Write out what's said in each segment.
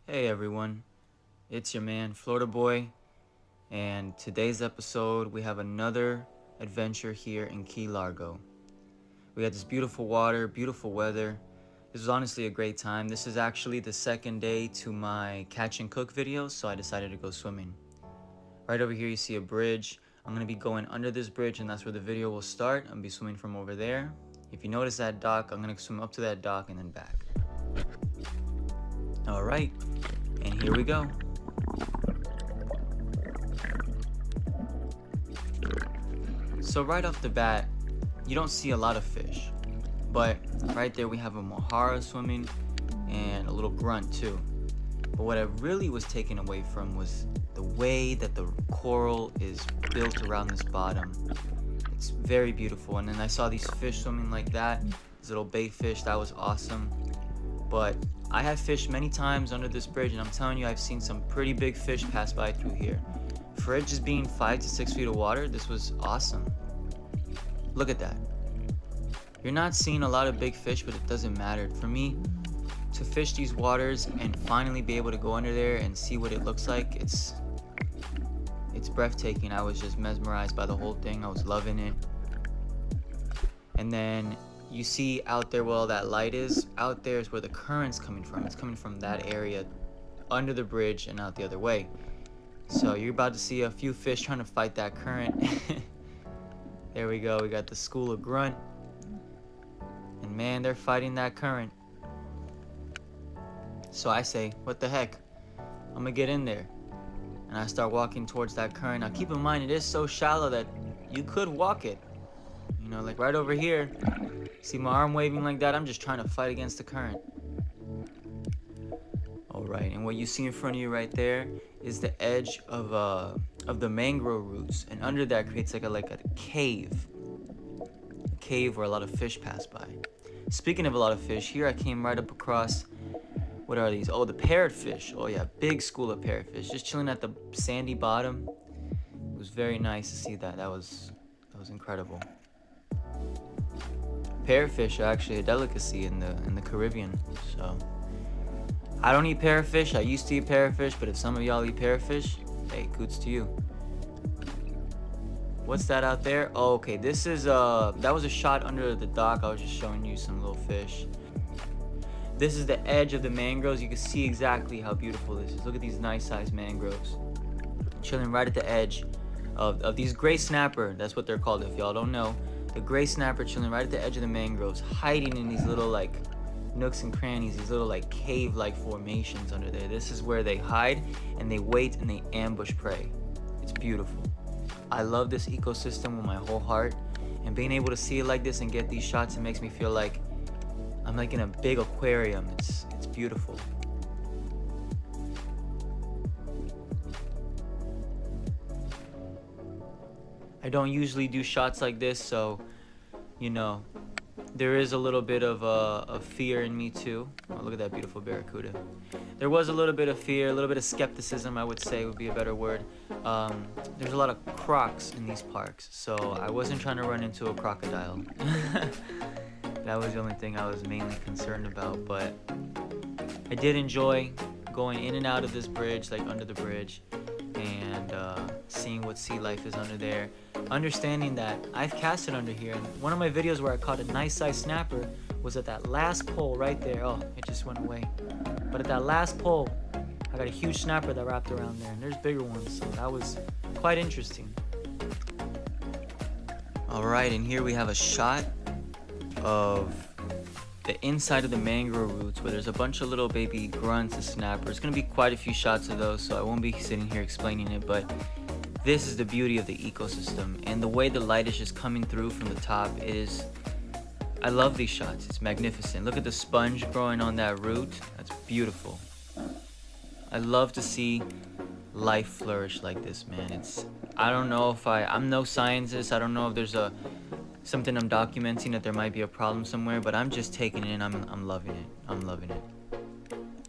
Hey everyone, it's your man Florida Boy, and today's episode we have another adventure here in Key Largo. We had this beautiful water, beautiful weather. This was honestly a great time. This is actually the second day to my catch and cook video, so I decided to go swimming. Right over here you see a bridge. I'm going to be going under this bridge and that's where the video will start. I'm going to be swimming from over there. If you notice that dock, I'm going to swim up to that dock and then back. Alright, and here we go. So right off the bat, you don't see a lot of fish. But right there we have a mojara swimming and a little grunt too. But what I really was taken away from was the way that the coral is built around this bottom. It's very beautiful. And then I saw these fish swimming like that, these little bait fish. That was awesome. But I have fished many times under this bridge, and I'm telling you, I've seen some pretty big fish pass by through here. For it just being 5 to 6 feet of water, this was awesome. Look at that. You're not seeing a lot of big fish, but it doesn't matter. For me, to fish these waters and finally be able to go under there and see what it looks like, it's breathtaking. I was just mesmerized by the whole thing. I was loving it. And then you see out there where all that light is, out there is where the current's coming from. It's coming from that area under the bridge and out the other way. So you're about to see a few fish trying to fight that current. There we go. We got the school of grunt. And man, they're fighting that current. So I say, what the heck? I'm gonna get in there. And I start walking towards that current. Now keep in mind, it is so shallow that you could walk it. You know, like right over here. See my arm waving like that? I'm just trying to fight against the current. Alright, and what you see in front of you right there is the edge of the mangrove roots. And under that creates like a cave. A cave where a lot of fish pass by. Speaking of a lot of fish, here I came right up across, what are these? Oh, the parrotfish. Oh yeah, big school of parrotfish. Just chilling at the sandy bottom. It was very nice to see that. That was incredible. Parrotfish are actually a delicacy in the Caribbean. So I don't eat parrotfish. I used to eat parrotfish, but if some of y'all eat parrotfish, hey, kudos to you. What's that out there? Oh, okay. This is that was a shot under the dock. I was just showing you some little fish. This is the edge of the mangroves. You can see exactly how beautiful this is. Look at these nice sized mangroves. Chilling right at the edge of these gray snapper. That's what they're called if y'all don't know. The gray snapper chilling right at the edge of the mangroves, hiding in these little like nooks and crannies, these little like cave-like formations under there. This is where they hide and they wait and they ambush prey. It's beautiful. I love this ecosystem with my whole heart, and being able to see it like this and get these shots, it makes me feel like I'm like in a big aquarium. It's beautiful. I don't usually do shots like this, so you know, there is a little bit of fear in me too. Oh, look at that beautiful barracuda. There was a little bit of fear, a little bit of skepticism, I would say would be a better word. There's a lot of crocs in these parks, so I wasn't trying to run into a crocodile. That was the only thing I was mainly concerned about, but I did enjoy going in and out of this bridge, like under the bridge, and seeing what sea life is under there. Understanding that I've casted under here, and one of my videos where I caught a nice sized snapper was at that last pole right there. Oh, it just went away. But at that last pole, I got a huge snapper that wrapped around there, and there's bigger ones, so that was quite interesting. Alright, and here we have a shot of the inside of the mangrove roots where there's a bunch of little baby grunts and snappers. There's gonna be quite a few shots of those, so I won't be sitting here explaining it, but this is the beauty of the ecosystem, and the way the light is just coming through from the top is, I love these shots. It's magnificent. Look at the sponge growing on that root. That's beautiful. I love to see life flourish like this, man. I don't know if I'm no scientist. I don't know if there's something I'm documenting, that there might be a problem somewhere, but I'm just taking it in. I'm loving it. I'm loving it.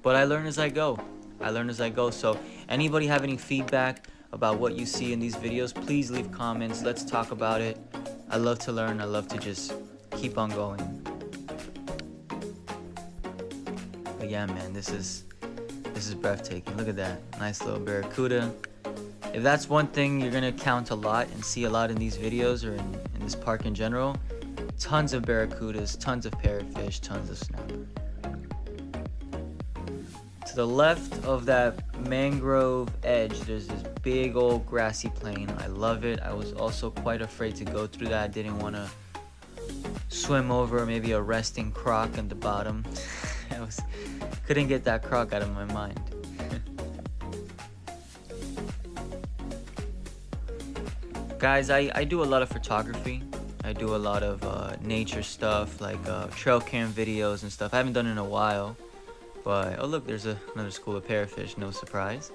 But I learn as I go. So anybody have any feedback about what you see in these videos, please leave comments. Let's talk about it. I love to learn. I love to just keep on going. But yeah, man, this is This is breathtaking. Look at that. Nice little barracuda. If that's one thing you're gonna count a lot and see a lot in these videos or in this park in general, tons of barracudas, tons of parrotfish, tons of snapper. To the left of that mangrove edge, there's this big old grassy plain. I love it. I was also quite afraid to go through that. I didn't want to swim over maybe a resting croc at the bottom. Couldn't get that croc out of my mind. Guys, I do a lot of photography. I do a lot of nature stuff, like trail cam videos and stuff. I haven't done it in a while, but oh look, there's another school of parrotfish, no surprise.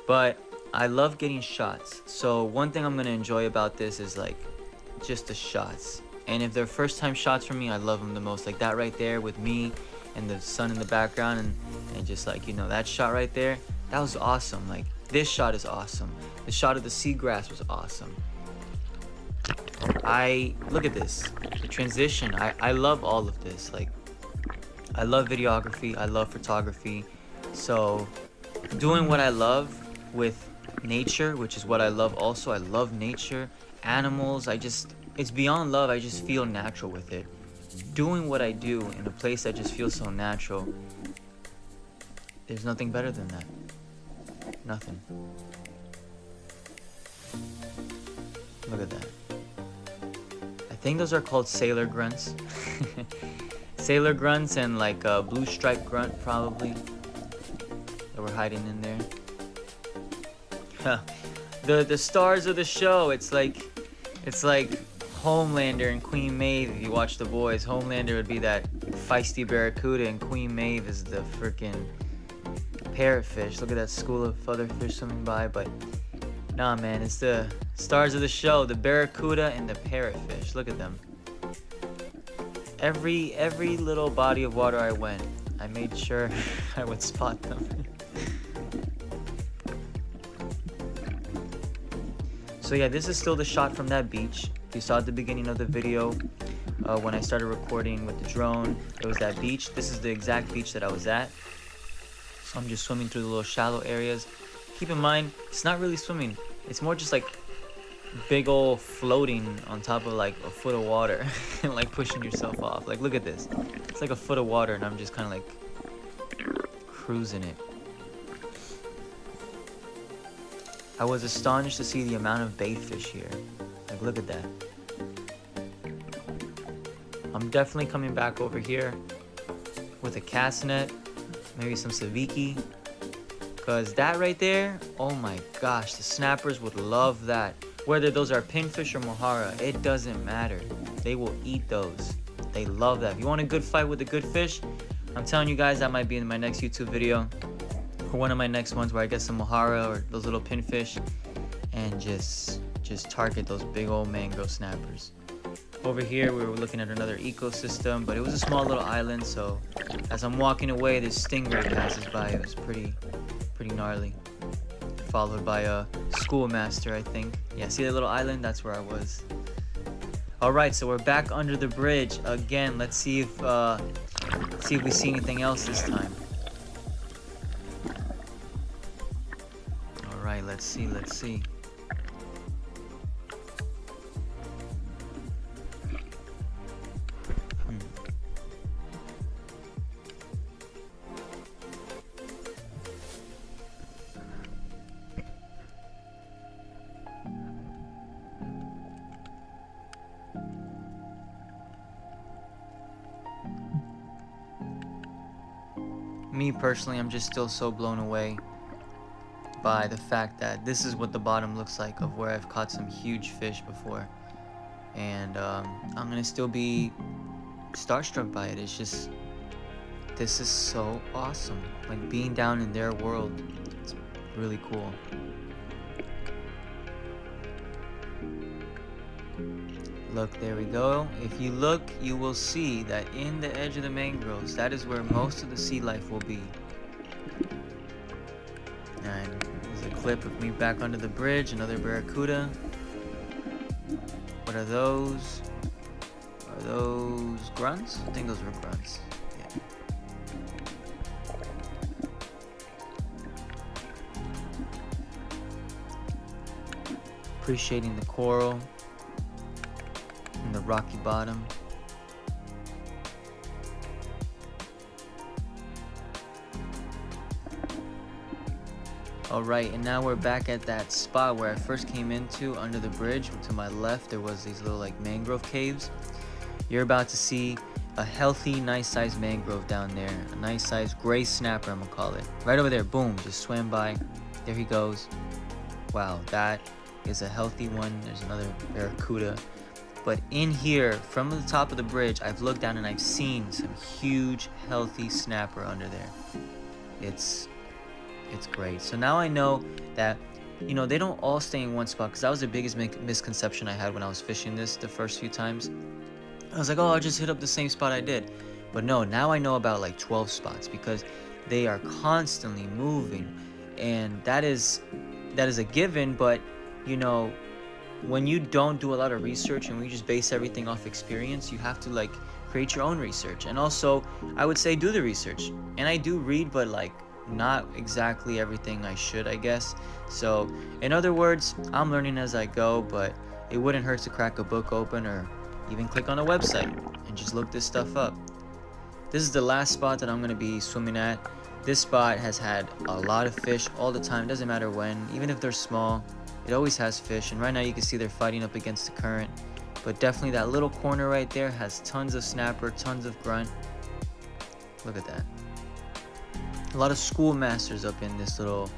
But I love getting shots. So one thing I'm gonna enjoy about this is like just the shots. And if they're first time shots for me, I love them the most. Like that right there with me and the sun in the background and just like, you know, that shot right there, that was awesome. Like this shot is awesome. The shot of the seagrass was awesome. Look at this, the transition. I love all of this. Like I love videography, I love photography. So doing what I love with nature, which is what I love also. I love nature, animals. It's beyond love. I just feel natural with it. Doing what I do in a place that just feels so natural, there's nothing better than that. Nothing. Look at that. I think those are called sailor grunts. Sailor grunts and like a blue stripe grunt probably that were hiding in there. The stars of the show. It's like Homelander and Queen Maeve. If you watch The Boys, Homelander would be that feisty barracuda and Queen Maeve is the freaking parrotfish. Look at that school of other fish swimming by. But nah, man, it's the stars of the show, the barracuda and the parrotfish. Look at them. Every little body of water I went, I made sure I would spot them. So yeah, this is still the shot from that beach. You saw at the beginning of the video when I started recording with the drone, it was that beach. This is the exact beach that I was at. So I'm just swimming through the little shallow areas. Keep in mind, it's not really swimming. It's more just like big old floating on top of like a foot of water and like pushing yourself off. Like look at this. It's like a foot of water and I'm just kind of like cruising it. I was astonished to see the amount of bait fish here. Like look at that. I'm definitely coming back over here with a cast net, maybe some sabiki, because that right there, oh my gosh, the snappers would love that. Whether those are pinfish or mojara, it doesn't matter. They will eat those. They love that. If you want a good fight with a good fish, I'm telling you guys, that might be in my next YouTube video or one of my next ones where I get some mojara or those little pinfish and just target those big old mangrove snappers. Over here we were looking at another ecosystem, but it was a small little island, so as I'm walking away this stingray passes by. It was pretty gnarly, followed by a schoolmaster, I think. Yeah, see that little island? That's where I was. Alright, so we're back under the bridge again. Let's see if we see anything else this time. Alright, let's see. Me personally, I'm just still so blown away by the fact that this is what the bottom looks like of where I've caught some huge fish before, and I'm gonna still be starstruck by it. It's just, this is so awesome. Like being down in their world, it's really cool. Look, there we go. If you look, you will see that in the edge of the mangroves, that is where most of the sea life will be. And there's a clip of me back under the bridge, another barracuda. What are those? Are those grunts? I think those were grunts. Yeah. Appreciating the coral and the rocky bottom. Alright, and now we're back at that spot where I first came into under the bridge. To my left there was these little like mangrove caves. You're about to see a healthy, nice sized mangrove down there. A nice sized gray snapper, I'm gonna call it. Right over there, boom, just swam by. There he goes. Wow, that is a healthy one. There's another barracuda. But in here, from the top of the bridge, I've looked down and I've seen some huge, healthy snapper under there. It's great. So now I know that, you know, they don't all stay in one spot, because that was the biggest misconception I had when I was fishing this the first few times. I was like, oh, I'll just hit up the same spot I did. But no, now I know about like 12 spots, because they are constantly moving, and that is a given. But you know, when you don't do a lot of research and we just base everything off experience, you have to like create your own research. And also, I would say do the research. And I do read, but like not exactly everything I should, I guess. So in other words, I'm learning as I go, but it wouldn't hurt to crack a book open or even click on a website and just look this stuff up. This is the last spot that I'm going to be swimming at. This spot has had a lot of fish all the time. Doesn't matter when, even if they're small, it always has fish. And right now you can see they're fighting up against the current, but definitely that little corner right there has tons of snapper, tons of grunt. Look at that. A lot of schoolmasters up in this little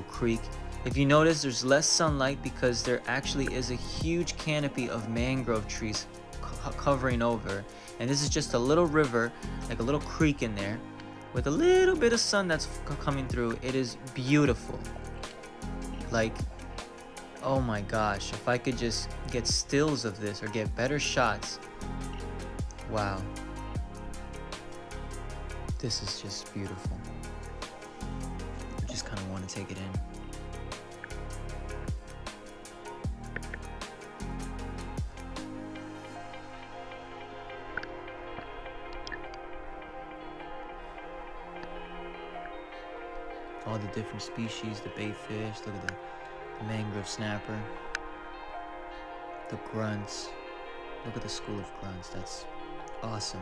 creek. If you notice, there's less sunlight because there actually is a huge canopy of mangrove trees covering over, and this is just a little river, like a little creek in there, with a little bit of sun that's coming through. It is beautiful. Like, oh my gosh, if I could just get stills of this or get better shots. Wow, this is just beautiful. I just kind of want to take it in. All the different species, the bait fish, look at the mangrove snapper, the grunts. Look at the school of grunts, that's awesome.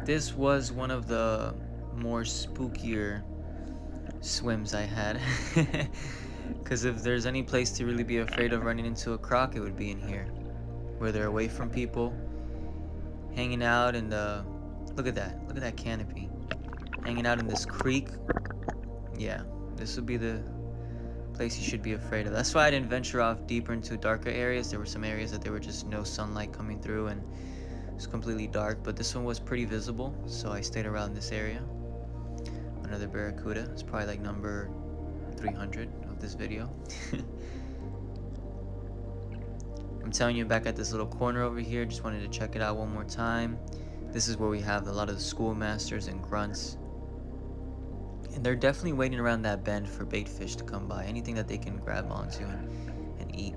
This was one of the more spookier swims I had. Because if there's any place to really be afraid of running into a croc, it would be in here, where they're away from people, hanging out in the, look at that canopy, hanging out in this creek. Yeah, this would be the place you should be afraid of. That's why I didn't venture off deeper into darker areas. There were some areas that there were just no sunlight coming through and it's completely dark, but this one was pretty visible, so I stayed around this area. Another barracuda. It's probably like number 300 of this video. I'm telling you, back at this little corner over here, just wanted to check it out one more time. This is where we have a lot of the schoolmasters and grunts, and they're definitely waiting around that bend for bait fish to come by, anything that they can grab onto and eat.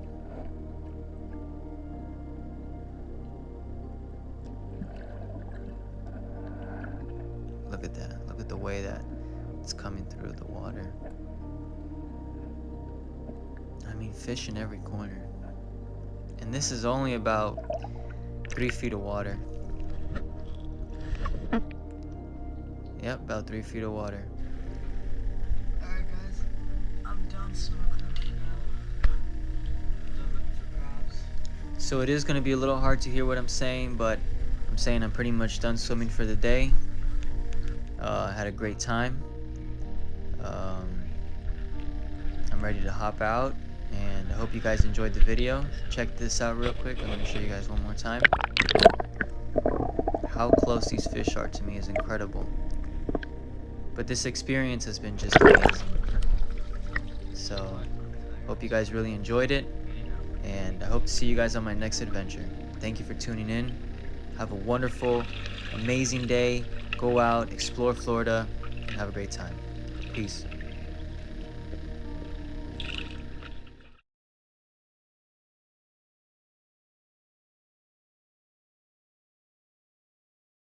Look at that. Look at the way that it's coming through the water. I mean, fish in every corner. And this is only about 3 feet of water. Yep, about 3 feet of water. Alright guys, I'm done snorkeling for now. I'm done looking for crabs. So it is going to be a little hard to hear what I'm saying, but I'm saying I'm pretty much done swimming for the day. Had a great time. I'm ready to hop out, and I hope you guys enjoyed the video. Check this out real quick. I'm going to show you guys one more time. How close these fish are to me is incredible. But this experience has been just amazing. So, hope you guys really enjoyed it, and I hope to see you guys on my next adventure. Thank you for tuning in. Have a wonderful, amazing day. Go out, explore Florida, and have a great time. Peace.